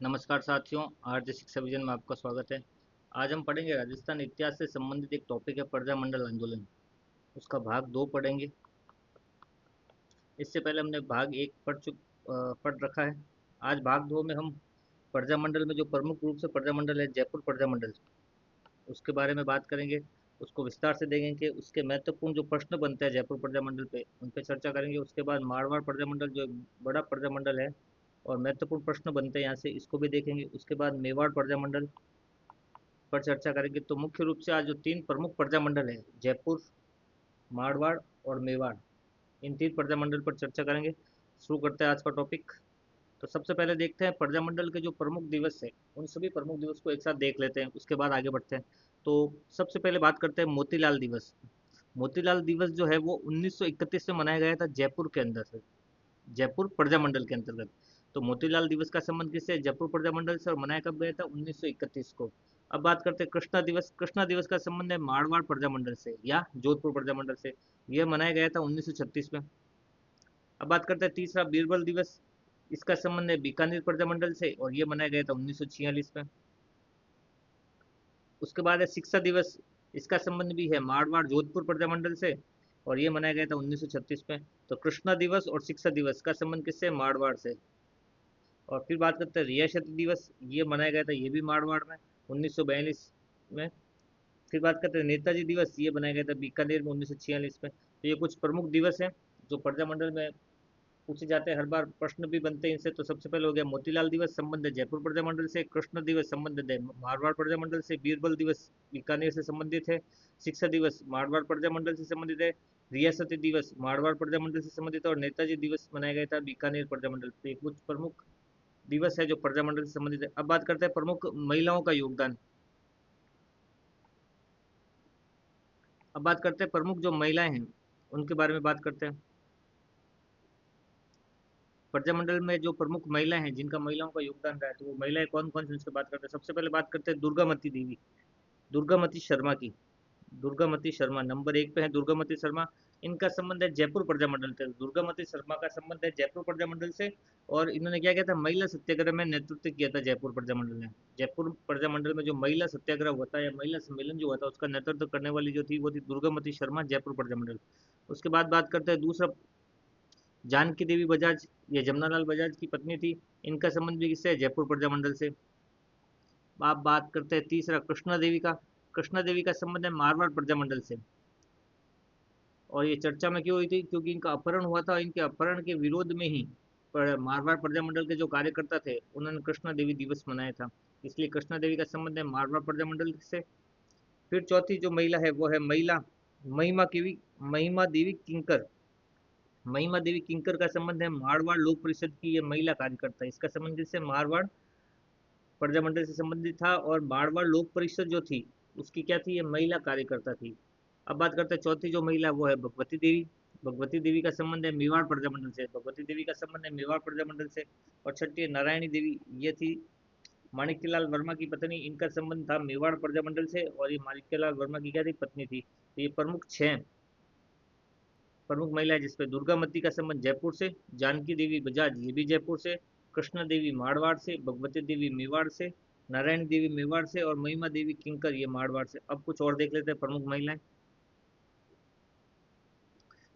नमस्कार साथियों, आरजे शिक्षा विजन में आपका स्वागत है। आज हम पढ़ेंगे राजस्थान इतिहास से संबंधित एक टॉपिक है प्रजामंडल आंदोलन। उसका भाग 2 पढ़ेंगे। इससे पहले हमने भाग 1 पढ़ रखा है। आज भाग 2 में हम प्रजामंडल में जो प्रमुख रूप से प्रजामंडल है जयपुर प्रजामंडल, उसके बारे में बात करेंगे। उसको विस्तार से देखेंगे। उसके महत्वपूर्ण जो प्रश्न बनते हैं जयपुर प्रजामंडल पे, उन पे चर्चा करेंगे। उसके बाद मारवाड़ प्रजामंडल जो एक बड़ा प्रजामंडल है और महत्वपूर्ण प्रश्न बनते हैं यहाँ से, इसको भी देखेंगे। उसके बाद मेवाड़ प्रजामंडल पर चर्चा करेंगे। तो मुख्य रूप से आज जो 3 प्रमुख प्रजामंडल है, जयपुर, मारवाड़ और मेवाड़, इन 3 प्रजामंडल पर चर्चा करेंगे। शुरू करते हैं आज का टॉपिक। तो सबसे पहले देखते हैं प्रजामंडल के जो प्रमुख दिवस है, उन सभी प्रमुख दिवस को एक साथ देख लेते हैं, उसके बाद आगे बढ़ते हैं। तो सबसे पहले बात करते हैं मोतीलाल दिवस। मोतीलाल दिवस जो है वो 1931 में मनाया गया था जयपुर के अंदर से, जयपुर प्रजामंडल के अंतर्गत। तो मोतीलाल दिवस का संबंध किससे? जयपुर प्रजामंडल से। और मनाया कब गया था? 1931 को। अब बात करते हैं कृष्णा दिवस। कृष्णा दिवस का संबंध है मारवाड़ प्रजामंडल से या जोधपुर प्रजामंडल से। यह मनाया गया था 1936 में। अब बात करते हैं तीसरा बीरबल दिवस। इसका संबंध है बीकानेर प्रजामंडल से और यह मनाया गया था 1946 में। उसके बाद है शिक्षा दिवस। इसका संबंध भी है मारवाड़ जोधपुर प्रजामंडल से और यह मनाया गया था 1936 में। तो कृष्णा दिवस और शिक्षा दिवस का संबंध किससे? मारवाड़ से। और फिर बात करते हैं रियासत दिवस। ये मनाया गया था ये भी मारवाड़ में 1942 में। फिर बात करते हैं नेताजी दिवस। ये बनाया गया था बीकानेर में 1946 में। तो ये कुछ प्रमुख दिवस हैं जो प्रजामंडल में पूछे जाते हैं, हर बार प्रश्न भी बनते हैं इनसे। तो सबसे पहले हो गया मोतीलाल दिवस, संबंध है जयपुर प्रजामंडल से। कृष्ण दिवस संबंधित है मारवाड़ प्रजामंडल से। बीरबल दिवस बीकानेर से संबंधित है। शिक्षा दिवस मारवाड़ प्रजामंडल से संबंधित है। रियासती दिवस मारवाड़ प्रजामंडल से संबंधित है। और नेताजी दिवस मनाया गया था बीकानेर प्रजामंडल से। कुछ प्रमुख दिवस है जो प्रजामंडल से संबंधित है। अब बात करते हैं प्रमुख महिलाओं का योगदान। अब बात करते हैं प्रमुख जो महिलाएं हैं उनके बारे में बात करते हैं। प्रजामंडल में जो प्रमुख महिलाएं हैं जिनका महिलाओं का योगदान रहा है, तो वो महिलाएं कौन कौन सी उसकी बात करते हैं। सबसे पहले बात करते हैं दुर्गामती देवी, दुर्गामती शर्मा की। दुर्गामती शर्मा नंबर 1 पे है। दुर्गामती शर्मा, इनका संबंध है जयपुर प्रजामंडल से। दुर्गामती शर्मा का संबंध है जयपुर प्रजामंडल से। और इन्होंने क्या किया था? महिला सत्याग्रह में नेतृत्व किया था जयपुर प्रजामंडल ने। जयपुर प्रजामंडल में जो महिला सत्याग्रह हुआ था या महिला सम्मेलन जो हुआ था, उसका नेतृत्व करने वाली जो थी वो थी दुर्गामती शर्मा, जयपुर प्रजामंडल। उसके बाद बात करते हैं दूसरा, जानकी देवी बजाज, ये जमनालाल बजाज की पत्नी थी। इनका संबंध भी किससे है? जयपुर प्रजामंडल से। आप बात करते हैं तीसरा कृष्णा देवी का। कृष्णा देवी का संबंध है मारवाड़ प्रजामंडल से। और ये चर्चा में क्यों हुई थी? क्योंकि इनका अपहरण हुआ था। इनके अपहरण के विरोध में ही मारवाड़ प्रजामंडल के जो कार्यकर्ता थे उन्होंने कृष्णा देवी दिवस मनाया था। इसलिए कृष्णा देवी का संबंध है मारवाड़ प्रजामंडल से। फिर चौथी जो महिला है वो है महिला महिमा देवी किंकर। महिमा देवी किंकर का संबंध है मारवाड़ लोक परिषद की। ये महिला कार्यकर्ता है। इसका संबंध किससे? मारवाड़ प्रजामंडल से संबंधित था। और मारवाड़ लोक परिषद जो थी उसकी क्या थी? ये महिला कार्यकर्ता थी। अब बात करते हैं चौथी जो महिला, वो है भगवती देवी। भगवती देवी का संबंध है मेवाड़ प्रजामंडल से। भगवती देवी का संबंध है मेवाड़ प्रजामंडल से। और छठी है नारायणी देवी। ये थी माणिक्यलाल वर्मा की पत्नी। इनका संबंध था मेवाड़ प्रजामंडल से और ये माणिक्यलाल वर्मा की क्या थी? पत्नी थी। तो ये प्रमुख 6 प्रमुख महिला है जिसपे दुर्गामती का संबंध जयपुर से, जानकी देवी बजाज ये भी जयपुर से, कृष्णा देवी मारवाड़ से, भगवती देवी मेवाड़ से, नारायण देवी मेवाड़ से और महिमा देवी किंकर ये मारवाड़ से। अब कुछ और देख लेते हैं प्रमुख महिलाएं,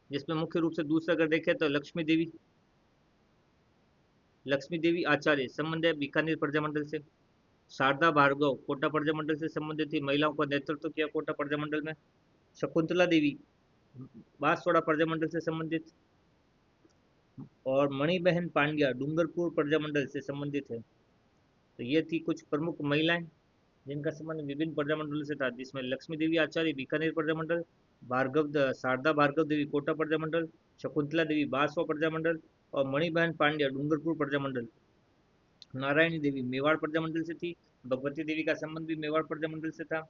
जिसमें मुख्य रूप से दूसरा अगर देखें तो लक्ष्मी देवी। लक्ष्मी देवी आचार्य संबंध है बीकानेर प्रजामंडल से। शारदा भार्गव कोटा प्रजामंडल से संबंधित थी। महिलाओं का नेतृत्व किया कोटा प्रजामंडल में। शकुंतला देवी बांसवाड़ा प्रजामंडल से संबंधित। और मणिबहन पांड्या डूंगरपुर प्रजामंडल से संबंधित है। तो ये थी कुछ प्रमुख महिलाएं जिनका संबंध विभिन्न प्रजामंडलों से था, जिसमें लक्ष्मी देवी आचार्य बीकानेर प्रजामंडल, शारदा भार्गव देवी कोटा प्रजामंडल, शकुंतला देवी बांसवा प्रजामंडल और मणिबहन पांड्या डूंगरपुर प्रजामंडल। नारायणी देवी मेवाड़ प्रजामंडल से थी। भगवती देवी का संबंध भी मेवाड़ प्रजामंडल से था।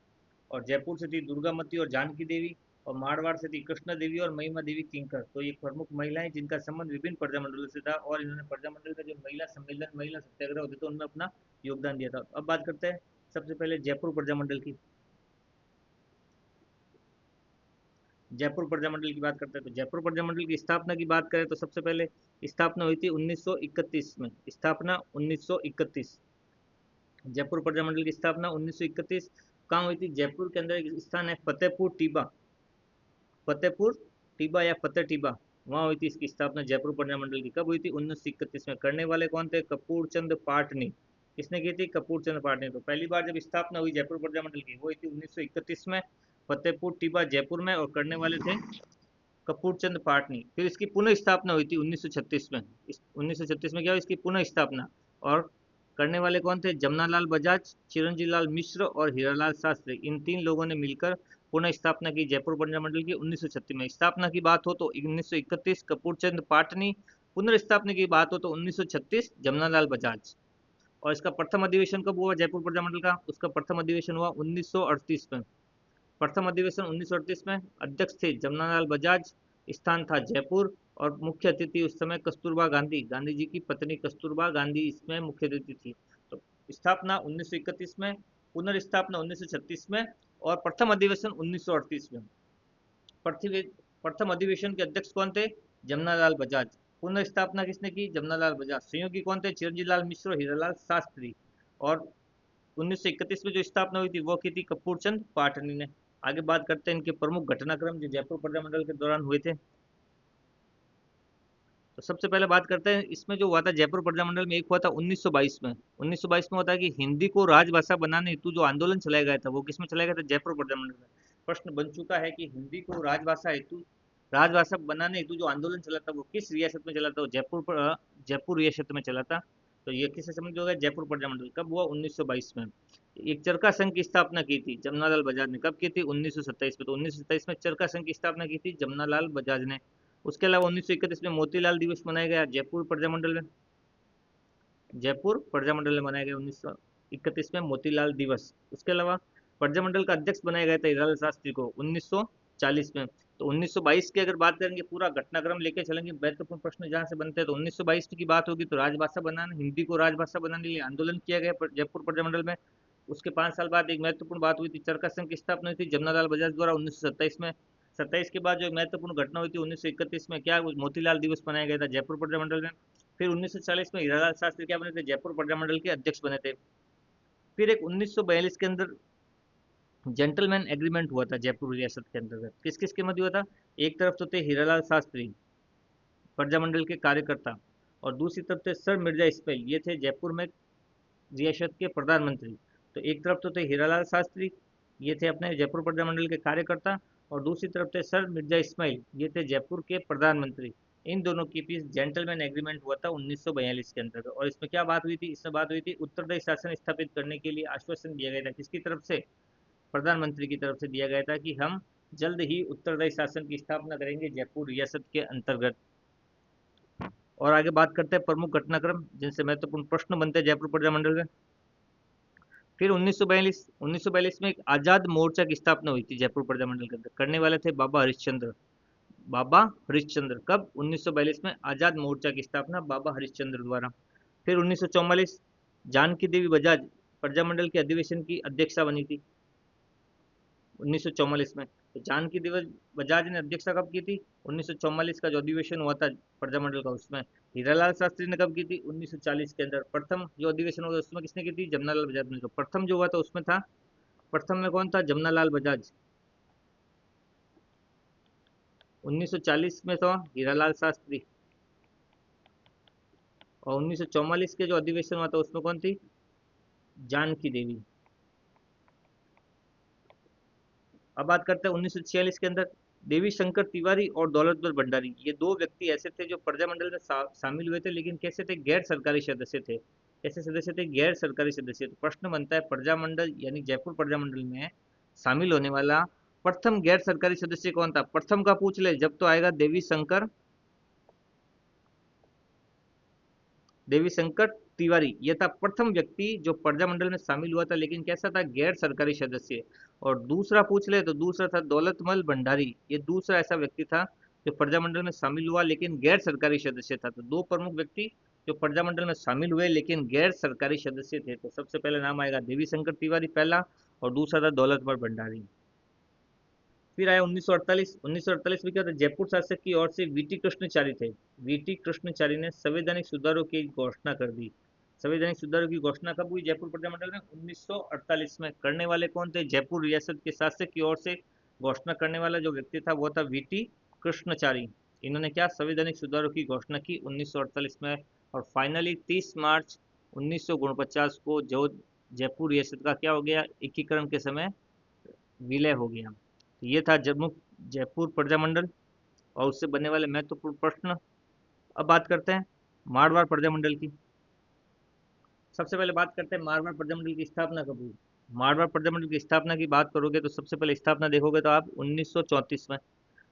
और जयपुर से थी दुर्गामती और जानकी देवी। और मारवाड़ से थी कृष्णा देवी और महिमा देवी किंकर। तो ये प्रमुख महिलाएं जिनका संबंध विभिन्न प्रजामंडलों से था और इन्होंने प्रजामंडल का जो महिला सम्मेलन, महिला सत्याग्रह होते थे उनमें अपना योगदान दिया था। अब बात करते हैं सबसे पहले जयपुर प्रजामंडल की। जयपुर प्रजामंडल की बात करते हैं तो जयपुर प्रजामंडल की स्थापना की बात करें तो सबसे पहले स्थापना हुई थी 1931 में। स्थापना 1931। जयपुर प्रजामंडल की स्थापना 1931 कहाँ हुई थी? जयपुर के अंदर एक स्थान है फतेहपुर टीबा, फतेहपुर टीबा या फतेह टीबा, वहां हुई थी इसकी स्थापना जयपुर प्रजामंडल की। कब हुई थी? 1931 में। करने वाले कौन थे? कपूर चंद पाटनी। किसने की थी? कपूर चंद पाटनी। तो पहली बार जब स्थापना हुई जयपुर प्रजामंडल की वो हुई थी 1931 में, फतेहपुर टीबा जयपुर में, और करने वाले थे कपूर चंद पाटनी। फिर इसकी पुनः स्थापना हुई थी 1936 में। 1936 में क्या हुई? इसकी पुनः स्थापना। और करने वाले कौन थे? जमनालाल बजाज, चिरंजीव लाल मिश्र और हीरालाल शास्त्री। इन तीन लोगों ने मिलकर पुनः स्थापना की जयपुर प्रजामंडल की 1936 में। स्थापना की बात हो तो 1931 कपूरचंद पाटनी, पुनर्स्थापना की बात हो तो 1936 जमनालाल बजाज। और इसका प्रथम अधिवेशन कब हुआ जयपुर प्रजामंडल का? उसका प्रथम अधिवेशन हुआ 1938 में। प्रथम अधिवेशन 1938 में। अध्यक्ष थे जमनालाल बजाज, स्थान था जयपुर, और मुख्य अतिथि उस समय कस्तूरबा गांधी, गांधी जी की पत्नी कस्तूरबा गांधी इसमें मुख्य अतिथि थी। तो स्थापना 1931 में, पुनर्स्थापना 1936 में, और प्रथम अधिवेशन 1938 में। प्रथम अधिवेशन के अध्यक्ष कौन थे? जमनालाल बजाज। पुनर्स्थापना किसने की? जमनालाल बजाज। सहयोगी कौन थे? चिरंजीव लाल मिश्र और हीरालाल शास्त्री। और 1931 में जो स्थापना हुई थी वो की थी कपूर चंद पाटनी ने। आगे बात करते हैं इनके प्रमुख घटनाक्रम जो जयपुर प्रजामंडल के दौरान हुए थे। तो सबसे पहले बात करते हैं इसमें जो हुआ था जयपुर प्रजामंडल में, एक हुआ था 1922 में। 1922 में होता है कि हिंदी को राजभाषा बनाने हेतु जो आंदोलन चलाया गया था वो किसमें चलाया गया था? जयपुर प्रजामंडल में। प्रश्न बन चुका है कि हिंदी को राजभाषा बनाने हेतु जो आंदोलन चला था वो किस रियासत में चला था? वो जयपुर रियासत में चला था। तो ये किससे संबंधित होगा? जयपुर प्रजामंडल। कब हुआ? 1922 में। एक चरखा संघ की स्थापना की थी जमनालाल बजाज ने। कब की थी? 1927 में। तो 1927 में चरखा संघ की स्थापना की थी जमनालाल बजाज ने। उसके अलावा 1931 में मोतीलाल दिवस मनाया गया जयपुर प्रजामंडल में। जयपुर प्रजामंडल में मनाया गया 1931 में मोतीलाल दिवस। उसके अलावा प्रजामंडल का अध्यक्ष बनाया गया था हीरालाल शास्त्री को 1940 में। तो 1922 की अगर बात करेंगे, पूरा घटनाक्रम लेके चलेंगे, महत्वपूर्ण प्रश्न जहाँ से बनते हैं, तो 1922 की बात होगी तो राजभाषा बनाने, हिंदी को राजभाषा बनाने के लिए आंदोलन किया गया जयपुर प्रजामंडल में। उसके 5 साल बाद एक महत्वपूर्ण बात हुई थी, चरखा संघ की स्थापना हुई थी जमनालाल बजाज द्वारा 1927 में। 27 के बाद जो महत्वपूर्ण घटना हुई थी 1931 में, क्या? मोतीलाल दिवस मनाया गया था जयपुर प्रजामंडल में। फिर 1940 में हीरालाल शास्त्री क्या बने थे? जयपुर प्रजामंडल के अध्यक्ष बने थे। फिर एक 1942 के अंदर जेंटलमैन एग्रीमेंट हुआ था जयपुर रियासत के अंतर्गत। किस किस के मध्य हुआ था? एक तरफ तो थे हीरालाल शास्त्री, प्रजामंडल के कार्यकर्ता, और दूसरी तरफ थे सर मिर्जा इस्माइल, ये थे जयपुर में रियासत के प्रधानमंत्री। तो एक तरफ तो थे हीरालाल शास्त्री, ये थे अपने जयपुर प्रजामंडल के कार्यकर्ता, और दूसरी तरफ थे सर मिर्जा इस्माइल, ये थे जयपुर के प्रधानमंत्री। इन दोनों के बीच जेंटलमैन एग्रीमेंट हुआ था 1942 के अंतर्गत। और इसमें क्या बात हुई थी? इसमें बात हुई थी उत्तरदायी शासन स्थापित करने के लिए आश्वासन दिया गया था। किसकी तरफ से? प्रधानमंत्री की तरफ से दिया गया था कि हम जल्द ही उत्तरदायी शासन की स्थापना करेंगे जयपुर रियासत के अंतर्गत। और आगे बात करते हैं प्रमुख घटनाक्रम जिनसे महत्वपूर्ण प्रश्न बनते हैं जयपुर प्रजामंडल में। फिर 1942 में एक आजाद मोर्चा की स्थापना हुई थी जयपुर प्रजामंडल के अंदर। करने वाले थे बाबा हरिश्चंद्र। बाबा हरिश्चंद्र कब? 1942 में आजाद मोर्चा की स्थापना बाबा हरिश्चंद्र द्वारा। फिर 1944 जानकी देवी बजाज प्रजामंडल के अधिवेशन की अध्यक्षा बनी थी 1944 में। तो जानकी दिवस बजाज ने अध्यक्षता कब की थी? 1944 का जो अधिवेशन हुआ था प्रजामंडल का, उसमें। हीरालाल शास्त्री ने कब की थी? 1940 के अंदर। प्रथम जो अधिवेशन हुआ उसमें किसने की थी? जमनालाल बजाज ने। तो प्रथम जो हुआ था उसमें था, प्रथम में कौन था? जमनालाल बजाज। 1940 में था हीरालाल शास्त्री, और 1944 के जो अधिवेशन हुआ था उसमें कौन थी? जानकी देवी। अब बात करते हैं 1946 के अंदर देवी शंकर तिवारी और दौलतमल भंडारी, ये दो व्यक्ति ऐसे थे जो प्रजामंडल में शामिल हुए थे, लेकिन कैसे थे? गैर सरकारी सदस्य थे। कैसे सदस्य थे? गैर सरकारी सदस्य। तो प्रश्न बनता है प्रजामंडल यानी जयपुर प्रजामंडल में शामिल होने वाला प्रथम गैर सरकारी सदस्य कौन था? प्रथम का पूछ ले जब तो आएगा देवी शंकर तिवारी। यह था प्रथम व्यक्ति जो प्रजामंडल में शामिल हुआ था, लेकिन कैसा था? गैर सरकारी सदस्य। और दूसरा पूछ ले तो दूसरा था दौलतमल भंडारी। ये दूसरा ऐसा व्यक्ति था जो प्रजामंडल में शामिल हुआ लेकिन गैर सरकारी सदस्य था। तो दो प्रमुख व्यक्ति जो प्रजामंडल में शामिल हुए लेकिन गैर सरकारी सदस्य थे। तो सबसे पहले नाम आएगा देवी शंकर तिवारी पहला, और दूसरा था दौलतमल भंडारी। फिर आया 1948। 1948 में क्या था? जयपुर शासक की ओर से वीटी कृष्णचारी थे। वीटी कृष्णचारी ने संवैधानिक सुधारों की घोषणा कर दी। संवैधानिक सुधारों की घोषणा कब हुई जयपुर प्रजामंडल में? 1948 में। करने वाले कौन थे? जयपुर रियासत के शासक की ओर से घोषणा करने वाला जो व्यक्ति था वो था वीटी कृष्णचारी। इन्होंने क्या संवैधानिक सुधारों की घोषणा की 1948 में। और फाइनली 30 मार्च 1949 को जो जयपुर रियासत का क्या हो गया, एकीकरण के समय विलय हो गया। तो ये था जम्मू जयपुर प्रजामंडल और उससे बनने वाले महत्वपूर्ण प्रश्न। अब बात करते हैं मारवाड़ प्रजामंडल की। सबसे पहले बात करते हैं मारवाड़ प्रजामंडल की स्थापना कब हुई। मारवाड़ प्रजामंडल की स्थापना की बात करोगे तो सबसे पहले स्थापना देखोगे तो आप 1934 में,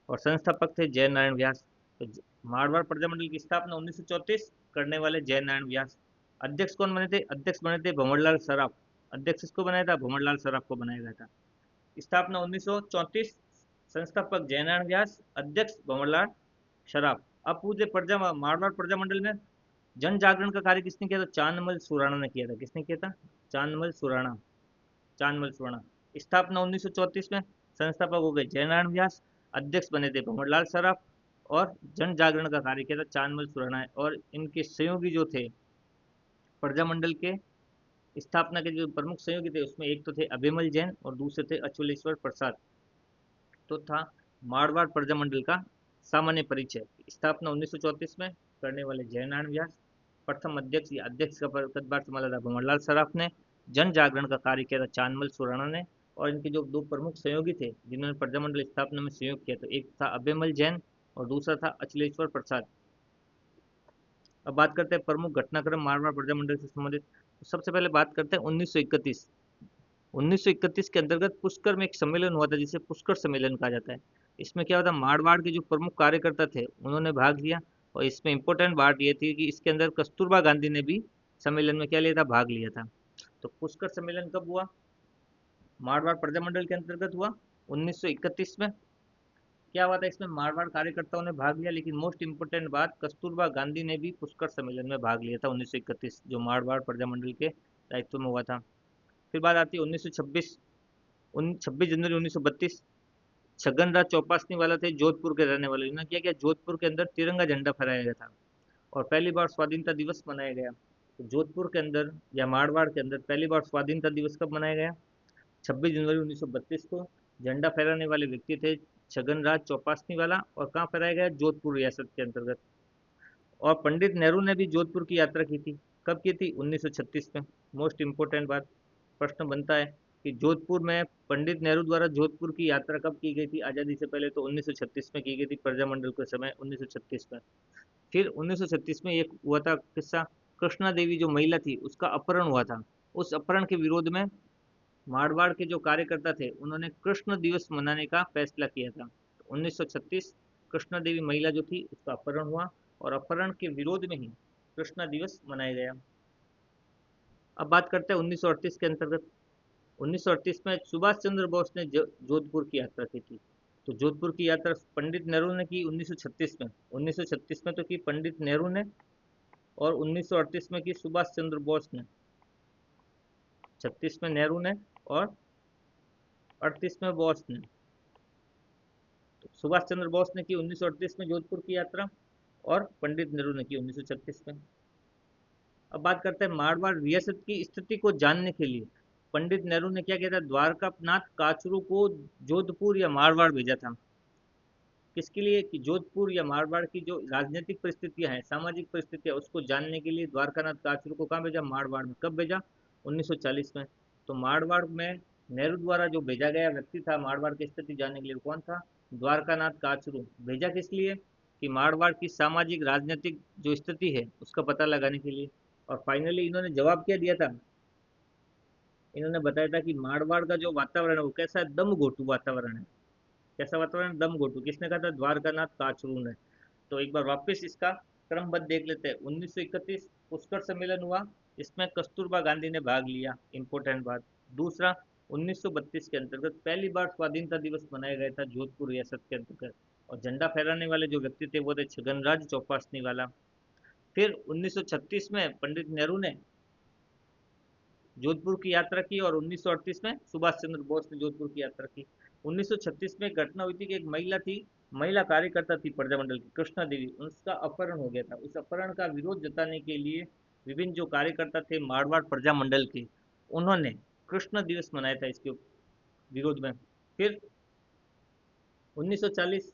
और संस्थापक थे जय नारायण व्यास। तो मारवाड़ प्रजामंडल की स्थापना 1934 करने वाले जय नारायण व्यास। अध्यक्ष कौन बने थे? अध्यक्ष बने थे भंवरलाल सराफ। अध्यक्ष किसको बनाया था? भंवरलाल सराफ को बनाया गया था। स्थापना 1934, संस्थापक जय नारायण व्यास, अध्यक्ष भंवरलाल सराफ। अब पूरे मारवाड़ प्रजामंडल में जन जागरण का कार्य किसने किया था? चांदमल सुराणा ने किया था। किसने किया था? चांदमल सुराणा। चांदमल सुराणा। स्थापना 1934 में, संस्थापक हो गए जय नारायण व्यास, अध्यक्ष बने थे भंवरलाल सराफ, और जन जागरण का कार्य किया था चांदमल सुराणा। और इनके सहयोगी जो थे प्रजामंडल के स्थापना के जो प्रमुख सहयोगी थे उसमें एक तो थे अभिमल जैन और दूसरे थे अचुलेश्वर प्रसाद। तो था मारवाड़ प्रजामंडल का सामान्य परिचय। स्थापना 1934 में करने वाले जयनारायण व्यास। प्रथम अध्यक्ष या अध्यक्ष का पदभार संभाला था भंवरलाल सराफ ने। जन जागरण का कार्य किया था चांदमल सुराणा ने। और इनके जो दो प्रमुख सहयोगी थे जिन्होंने प्रजामंडल स्थापना में सहयोग किया, तो एक था अभिमल जैन और दूसरा था अचलेश्वर प्रसाद। अब बात करते हैं प्रमुख घटनाक्रम मारवाड़ प्रजामंडल से संबंधित। तो सबसे पहले बात करते हैं 1931। 1931 के अंतर्गत पुष्कर में एक सम्मेलन हुआ था जिसे पुष्कर सम्मेलन कहा जाता है। इसमें क्या होता, मारवाड़ के जो प्रमुख कार्यकर्ता थे उन्होंने भाग लिया। और इसमें इंपॉर्टेंट बात ये थी कि इसके अंदर कस्तूरबा गांधी ने भी सम्मेलन में क्या लिया था, भाग लिया था। तो पुष्कर सम्मेलन कब हुआ? मारवाड़ प्रजामंडल के अंतर्गत हुआ 1931 में। क्या हुआ था इसमें? मारवाड़ कार्यकर्ताओं ने भाग लिया, लेकिन मोस्ट इंपोर्टेंट बात, कस्तूरबा गांधी ने भी पुष्कर सम्मेलन में भाग लिया था 1931, जो मारवाड़ प्रजामंडल के दायित्व में हुआ था। फिर बात आती है 1926। 26 जनवरी 1932, छगन राज चौपासनी वाला थे जोधपुर के रहने वाले। उन्होंने क्या किया, जोधपुर के अंदर तिरंगा झंडा फहराया गया था और पहली बार स्वाधीनता दिवस मनाया गया। तो जोधपुर के अंदर या मारवाड़ के अंदर पहली बार स्वाधीनता दिवस कब मनाया गया? 26 जनवरी 1932 को। झंडा फहराने वाले व्यक्ति थे छगन राज चौपासनी वाला, और कहाँ फहराया गया? जोधपुर रियासत के अंतर्गत। और पंडित नेहरू ने भी जोधपुर की यात्रा की थी। कब की थी? 1936 में। मोस्ट इंपोर्टेंट बात, प्रश्न बनता है कि जोधपुर में पंडित नेहरू द्वारा जोधपुर की यात्रा कब की गई थी आज़ादी से पहले? तो 1936 में की गई थी, प्रजामंडल के समय 1936 में। फिर 1936 में एक हुआ था किस्सा, कृष्णा देवी जो महिला थी उसका अपहरण हुआ था। उस अपहरण के विरोध में मारवाड़ के जो कार्यकर्ता थे उन्होंने कृष्ण दिवस मनाने का फैसला किया था। तो 1936 कृष्णा देवी महिला जो थी उसका अपहरण हुआ, और अपहरण के विरोध में ही कृष्णा दिवस मनाया गया। अब बात करते हैं 1938 के अंतर्गत। 1938 में सुभाष चंद्र बोस ने जोधपुर की यात्रा की थी। तो जोधपुर की यात्रा पंडित नेहरू ने की 1936 में। 1936 में तो की पंडित नेहरू ने, और 1938 में की सुभाष चंद्र बोस ने। 36 में नेहरू ने और 38 में बोस ने। तो सुभाष चंद्र बोस ने की 1938 में जोधपुर की यात्रा, और पंडित नेहरू ने की 1936 में। अब बात करते हैं मारवाड़ रियासत की स्थिति को जानने के लिए पंडित नेहरू ने क्या किया था, द्वारकानाथ काचरू को जोधपुर या मारवाड़ भेजा था। किसके लिए? कि जोधपुर या मारवाड़ की जो राजनीतिक परिस्थितियां हैं, सामाजिक परिस्थितियां, उसको जानने के लिए द्वारकानाथ काचरू को कहाँ भेजा? मारवाड़ में। कब भेजा? 1940 में। तो मारवाड़ में नेहरू द्वारा जो भेजा गया व्यक्ति था मारवाड़ की स्थिति जानने के लिए, कौन था? द्वारकानाथ काचरू। भेजा किस लिए? कि मारवाड़ की सामाजिक राजनीतिक जो स्थिति है उसका पता लगाने के लिए। और फाइनली इन्होंने जवाब क्या दिया था? इन्होंने बताया था कि मारवाड़ का जो वातावरण है वो कैसा है? दम घोटू वातावरण है। कैसा वातावरण? दम घोटू। किसने कहा था? द्वारकानाथ काचरू ने। तो एक बार वापस इसका क्रमबद्ध देख लेते हैं। 1931 पुष्कर सम्मेलन हुआ, इसमें कस्तूरबा गांधी ने भाग लिया, इंपॉर्टेंट बात। दूसरा, 1932 के अंतर्गत पहली बार स्वाधीनता दिवस मनाया गया था जोधपुर रियासत के अंतर्गत, और झंडा फहराने वाले जो व्यक्ति थे वो थे छगनराज चौपासनी वाला। फिर 1936 में पंडित नेहरू ने जोधपुर की यात्रा की, और 1938 में सुभाष चंद्र बोस ने जोधपुर की यात्रा की। 1936 में एक घटना हुई थी कि एक महिला थी, महिला कार्यकर्ता थी प्रजामंडल की, कृष्णा देवी, उसका अपहरण हो गया था। उस अपहरण का विरोध जताने के लिए विभिन्न जो कार्यकर्ता थे मारवाड़ प्रजा मंडल के, उन्होंने कृष्ण दिवस मनाया था इसके विरोध में। फिर 1940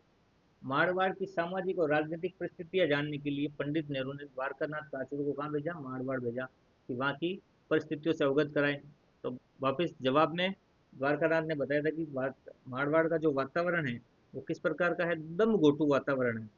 मारवाड़ की सामाजिक और राजनीतिक परिस्थितियां जानने के लिए पंडित नेहरू ने द्वारकानाथ राठौर को कहाँ भेजा, मारवाड़ भेजा, कि वहाँ की परिस्थितियों से अवगत कराएं। तो वापस जवाब में द्वारकानाथ ने बताया था कि मारवाड़ का जो वातावरण है वो किस प्रकार का है, दम घोटू वातावरण है।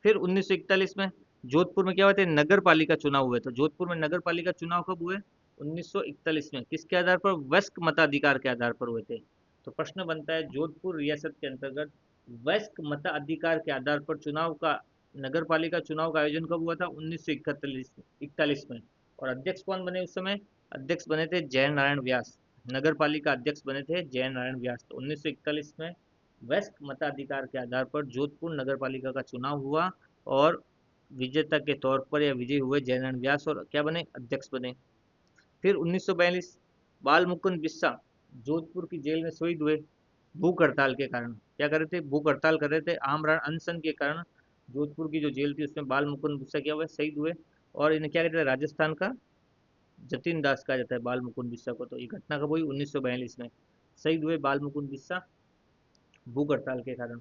फिर 1941 में जोधपुर में क्या हुआ था, नगर पालिका चुनाव हुए। तो जोधपुर में नगर पालिका चुनाव कब हुए, 1941 में। किसके आधार पर, वयस्क मताधिकार के आधार पर हुए थे। तो प्रश्न बनता है जोधपुर रियासत के अंतर्गत वयस्क मताधिकार के आधार पर चुनाव का, नगर पालिका चुनाव का आयोजन कब हुआ था, 1941 में। और अध्यक्ष कौन बने उस समय, अध्यक्ष बने थे जय नारायण व्यास। नगर पालिका अध्यक्ष बने थे जय नारायण व्यास। तो 1941 में वयस्क मताधिकार के आधार पर जोधपुर नगर पालिका का चुनाव हुआ, और विजेता के तौर पर या विजयी हुए जयनारायण व्यास, और क्या बने, अध्यक्ष बने। फिर 1942 बाल मुकुंद बिस्सा जोधपुर की जेल में शहीद हुए, भूख हड़ताल के कारण। क्या कर रहे थे, भूख हड़ताल कर रहे थे, आमरण अनशन के कारण जोधपुर की जो जेल थी उसमें बाल मुकुंद बिस्सा क्या हुए, शहीद हुए। और इन्हें क्या कहते हैं, राजस्थान का जतिन दास कहा जाता है बाल मुकुंद बिस्सा को। तो ये घटना कब हुई, 1942 में शहीद हुए बाल मुकुंद बिस्सा भूख हड़ताल के कारण।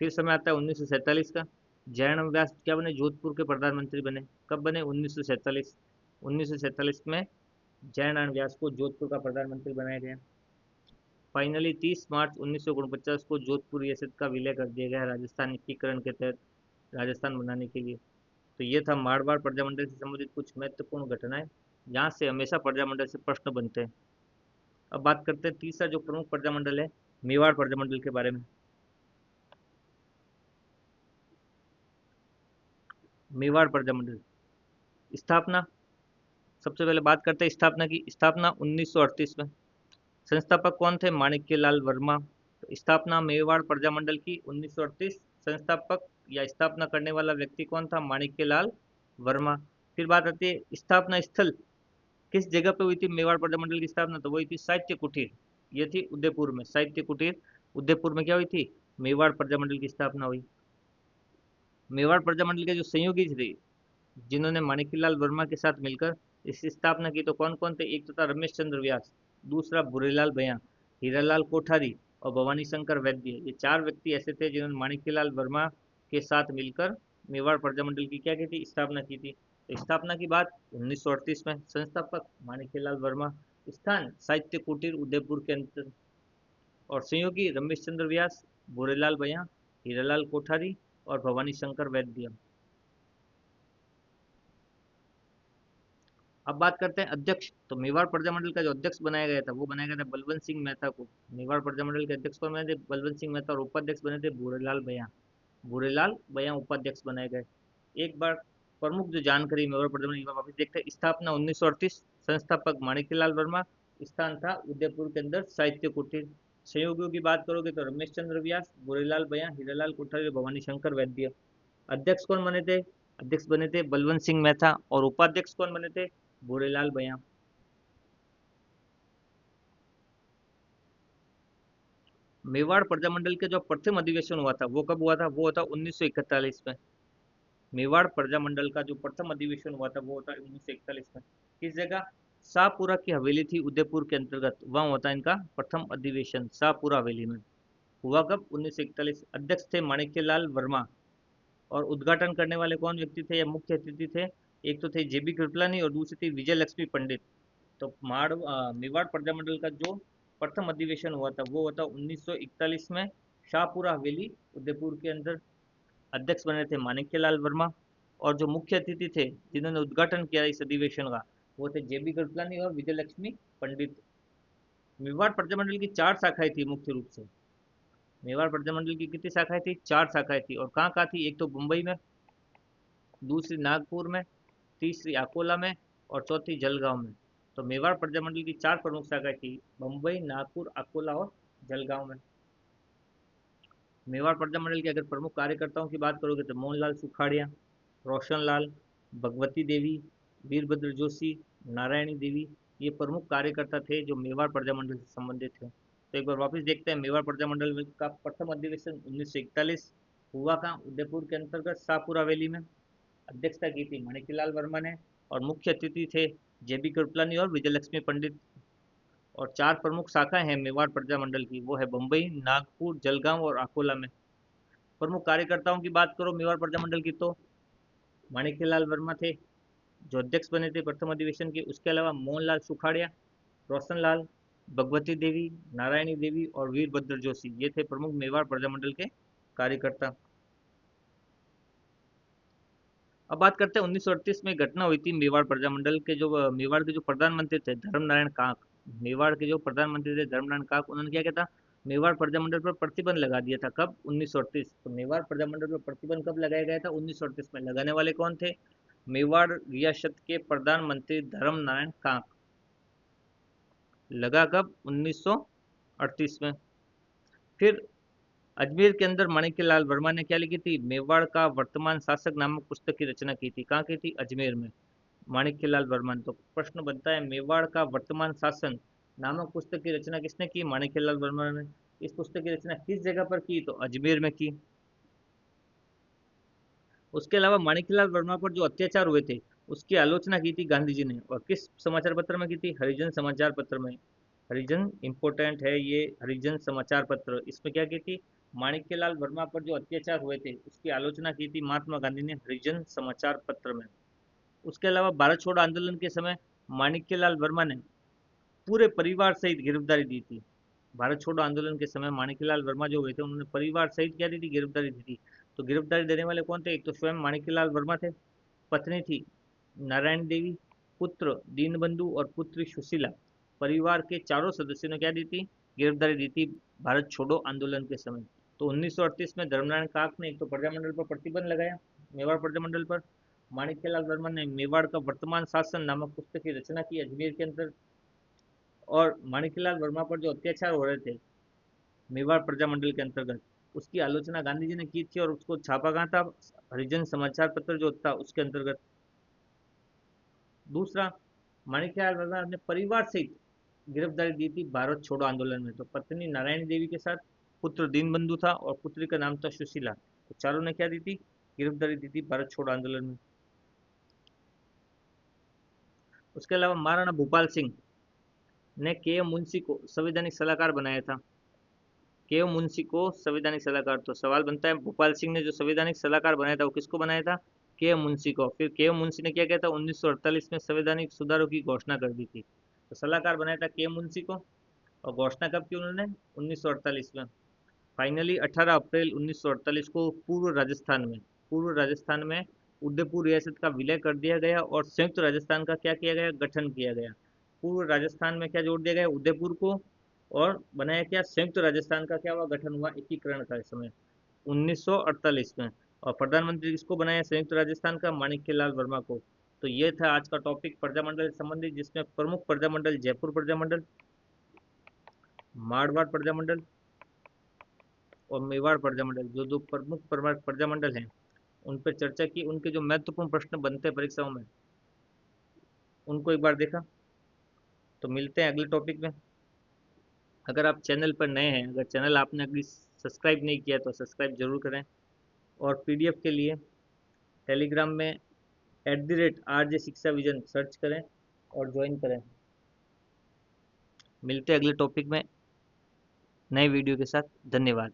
फिर समय आता है 1947 का, जयराम व्यास क्या बने, जोधपुर के प्रधानमंत्री बने। कब बने, 1947। 1947 में जयनारायण व्यास को जोधपुर का प्रधानमंत्री बनाया गया। फाइनली 30 मार्च 1949 को जोधपुर रियासत का विलय कर दिया गया राजस्थान एकीकरण के तहत, राजस्थान बनाने के लिए। तो ये था मारवाड़ प्रजामंडल से संबंधित कुछ महत्वपूर्ण घटनाएं, यहाँ से हमेशा प्रजामंडल से प्रश्न बनते हैं। अब बात करते हैं तीसरा जो प्रमुख प्रजामंडल है, मेवाड़ प्रजामंडल के बारे में। मेवाड़ प्रजामंडल स्थापना, सबसे पहले बात करते हैं स्थापना की। स्थापना 1938 में। संस्थापक कौन थे, माणिक्य लाल वर्मा। तो स्थापना मेवाड़ प्रजामंडल की 1938। संस्थापक या स्थापना करने वाला व्यक्ति कौन था, माणिक्य लाल वर्मा। फिर बात आती है स्थापना स्थल, किस जगह पे हुई थी मेवाड़ प्रजामंडल की स्थापना, तो वही थी साहित्य कुटीर। ये थी उदयपुर में, साहित्य कुटीर उदयपुर में क्या हुई थी, मेवाड़ प्रजामंडल की स्थापना हुई। मेवाड़ प्रजामंडल के जो सहयोगी थे, जिन्होंने माणिक्यलाल वर्मा के साथ मिलकर इसकी स्थापना की, तो कौन कौन थे, एक तो था रमेश चंद्र व्यास, दूसरा बुरेलाल बयां, हीरालाल कोठारी और भवानी शंकर वैद्य। ये चार व्यक्ति ऐसे थे जिन्होंने माणिक्यलाल वर्मा के साथ मिलकर मेवाड़ प्रजामंडल की क्या की थी, स्थापना की थी। तो स्थापना की बात 1938 में, संस्थापक माणिक्यलाल वर्मा, स्थान साहित्य कुटीर उदयपुर के अंतर, और सहयोगी रमेश चंद्र व्यास, बुरेलाल बयां, हीरालाल कोठारी और भवानी शंकर वैद्य। अब बात करते हैं अध्यक्ष। तो मेवाड़ प्रजामंडल का जो अध्यक्ष बनाया गया था वो बनाया गया था बलवंत सिंह मेहता को। मेवाड़ प्रजामंडल के अध्यक्ष कौन बने थे, बलवंत सिंह मेहता, और उपाध्यक्ष बने थे भूरेलाल बयां। भूरेलाल बयां उपाध्यक्ष बनाए गए। एक बार प्रमुख जो जानकारी मेवाड़ प्रजामंडल की वापस देखते हैं। स्थापना 1938, संस्थापक माणिक्यलाल वर्मा, स्थान था उदयपुर के अंदर साहित्य कुटीर। सहयोगियों की बात करोगे तो रमेश चंद्र व्यास, भूरेलाल बयां, हीरालाल कोठारी, भवानी शंकर वैद्य। अध्यक्ष कौन बने थे, अध्यक्ष बने थे बलवंत सिंह मेहता, और उपाध्यक्ष कौन बने थे, भूरेलाल बयां। मेवाड़ प्रजामंडल के जो प्रथम अधिवेशन हुआ था वो कब हुआ था, वो हुआ था 1941 में। मेवाड़ प्रजामंडल का जो प्रथम अधिवेशन हुआ था वो होता है 1941 में। किस जगह, शाहपुरा की हवेली थी उदयपुर के अंतर्गत, वहाँ होता है इनका प्रथम अधिवेशन, शाहपुरा हवेली में। हुआ कब, 1941। अध्यक्ष थे माणिक्यलाल वर्मा, और उद्घाटन करने वाले कौन व्यक्ति थे या मुख्य अतिथि थे, एक तो थे जेबी कृपलानी और दूसरी थी विजय लक्ष्मी पंडित। तो मेवाड़ प्रजामंडल का जो प्रथम अधिवेशन हुआ था वो हुआ था 1941 में, शाहपुरा हवेली उदयपुर के अंदर। अध्यक्ष बने थे माणिक्यलाल वर्मा, और जो मुख्य अतिथि थे जिन्होंने उद्घाटन किया इस अधिवेशन का, वो थे जेबी कृपलानी और विजय लक्ष्मी पंडित। मेवाड़ प्रजामंडल की चार शाखाएं थी मुख्य रूप से। मेवाड़ प्रजामंडल की कितनी शाखाएं थी, चार शाखाएं थी, और कहाँ कहाँ थी, एक तो मुंबई में, दूसरी नागपुर में, तीसरी अकोला में, और चौथी जलगांव में। तो मेवाड़ प्रजामंडल की चार प्रमुख शाखाएं थी, मुंबई, नागपुर, अकोला और जलगांव में। मेवाड़ प्रजामंडल के अगर प्रमुख कार्यकर्ताओं की बात करोगे तो मोहनलाल सुखाड़िया, रोशन लाल, भगवती देवी, वीरभद्र जोशी, नारायणी देवी, ये प्रमुख कार्यकर्ता थे जो मेवाड़ प्रजामंडल से संबंधित थे। तो एक बार वापस देखते हैं मेवाड़ प्रजामंडल का प्रथम अधिवेशन 1941, हुआ कहाँ? उदयपुर के अंतर्गत शाहपुर हवेली में। अध्यक्षता की थी माणिक्यलाल वर्मा ने, और मुख्य अतिथि थे जेबी कृपलानी और विजयलक्ष्मी पंडित। और चार प्रमुख शाखाएं हैं मेवाड़ प्रजा मंडल की, वो है बम्बई, नागपुर, जलगांव और अकोला में। प्रमुख कार्यकर्ताओं की बात करो मेवाड़ प्रजा मंडल की, तो माणिक्यलाल वर्मा थे जो अध्यक्ष बने थे प्रथम अधिवेशन के। उसके अलावा मोहनलाल सुखाड़िया, रोशन लाल, भगवती देवी, नारायणी देवी और वीरभद्र जोशी, ये थे प्रमुख मेवाड़ प्रजा मंडल के कार्यकर्ता। अब बात करते हैं 1938 में घटना हुई थी मेवाड़ प्रजामंडल के। जो मेवाड़ के जो प्रधानमंत्री थे धर्म नारायण काक, मेवाड़ के जो प्रधानमंत्री थे धर्म नारायण काक, उन्होंने क्या किया था? मेवाड़ प्रजामंडल पर प्रतिबंध लगा दिया था। कब? 1938। तो मेवाड़ प्रजामंडल पर प्रतिबंध कब लगाया गया था? 1938 में। लगाने वाले कौन थे? मेवाड़ रियासत के प्रधानमंत्री धर्म नारायण काक। लगा कब? 1938 में। फिर अजमेर के अंदर माणिक्यलाल वर्मा ने क्या लिखी थी? मेवाड़ का वर्तमान शासक नामक पुस्तक की रचना की थी। कहाँ की थी? अजमेर में। माणिक्यलाल वर्मा ने। तो प्रश्न बनता है, मेवाड़ का वर्तमान शासन नामक पुस्तक की रचना किसने की? माणिक्यलाल वर्मा ने। इस पुस्तक की रचना किस जगह पर की? तो अजमेर में की। उसके अलावा माणिक्यलाल वर्मा पर जो अत्याचार हुए थे उसकी आलोचना की थी गांधी जी ने, और किस समाचार पत्र में की थी? हरिजन समाचार पत्र में। हरिजन इंपॉर्टेंट है ये, हरिजन समाचार पत्र। इसमें क्या की थी? माणिक्यलाल वर्मा पर जो अत्याचार हुए थे उसकी आलोचना की थी महात्मा गांधी ने हरिजन समाचार पत्र में। उसके अलावा भारत छोड़ो आंदोलन के समय माणिक्यलाल वर्मा ने पूरे परिवार सहित गिरफ्तारी दी थी। भारत छोड़ो आंदोलन के समय माणिक्यलाल वर्मा जो हुए थे उन्होंने परिवार सहित क्या दी थी? गिरफ्तारी दी थी। तो गिरफ्तारी देने वाले कौन थे? एक तो स्वयं माणिक्यलाल वर्मा थे, पत्नी थी नारायण देवी, पुत्र दीनबंधु और पुत्री सुशीला। परिवार के चारों सदस्यों ने क्या दी थी? गिरफ्तारी दी थी भारत छोड़ो आंदोलन के समय। तो 1938 में धर्मनारायण काक ने एक तो प्रजामंडल पर प्रतिबंध लगाया, मेवाड़ प्रजामंडल पर। माणिक्यलाल वर्मा ने मेवाड़ का वर्तमान शासन नामक पुस्तक की रचना की अजमेर के अंदर। और माणिक्यलाल वर्मा पर जो अत्याचार हो रहे थे मेवाड़ प्रजामंडल के अंतर्गत, उसकी आलोचना गांधी जी ने की थी, और उसको छापा कहाँ था? हरिजन समाचार पत्र जो था उसके अंतर्गत। दूसरा, माणिक्यलाल वर्मा ने परिवार सहित गिरफ्तारी दी थी भारत छोड़ो आंदोलन में। तो पत्नी नारायणी देवी के साथ पुत्र दीनबंधु था और पुत्री का नाम था सुशीला। तो चारों ने क्या दी थी? गिरफ्तारी दी थी भारत छोड़ो आंदोलन में। उसके अलावा महाराणा भूपाल सिंह ने के एम मुंशी को संवैधानिक सलाहकार बनाया था। के एम मुंशी को संवैधानिक सलाहकार। तो सवाल बनता है, भोपाल सिंह ने जो संवैधानिक सलाहकार बनाया था वो किसको बनाया था? के एम मुंशी को। फिर के एम मुंशी ने क्या किया था? 1948 में संवैधानिक सुधारों की घोषणा कर दी थी। तो सलाहकार बनाया था के एम मुंशी को, और घोषणा कब की उन्होंने? 1948 में। फाइनली 18 अप्रैल 1948 को पूर्व राजस्थान में उदयपुर रियासत का विलय कर दिया गया और संयुक्त राजस्थान का क्या किया गया? गठन किया गया। पूर्व राजस्थान में क्या जोड़ दिया गया? उदयपुर को। और बनाया क्या? संयुक्त राजस्थान का क्या हुआ? गठन हुआ, एकीकरण का इस समय 1948 में। और प्रधानमंत्री किसको बनाया संयुक्त राजस्थान का? माणिक्यलाल वर्मा को। तो ये था आज का टॉपिक प्रजामंडल से संबंधित, जिसमें प्रमुख प्रजामंडल जयपुर प्रजामंडल, मारवाड़ प्रजामंडल और मेवाड़ प्रजामंडल, जो दो प्रमुख प्रजामंडल हैं उन पर चर्चा की। उनके जो महत्वपूर्ण प्रश्न बनते हैं परीक्षाओं में उनको एक बार देखा। तो मिलते हैं अगले टॉपिक में। अगर आप चैनल पर नए हैं, अगर चैनल आपने अभी सब्सक्राइब नहीं किया तो सब्सक्राइब जरूर करें। और पीडीएफ के लिए टेलीग्राम में @RJ शिक्षा विजन सर्च करें और ज्वाइन करें। मिलते हैं अगले टॉपिक में नए वीडियो के साथ। धन्यवाद।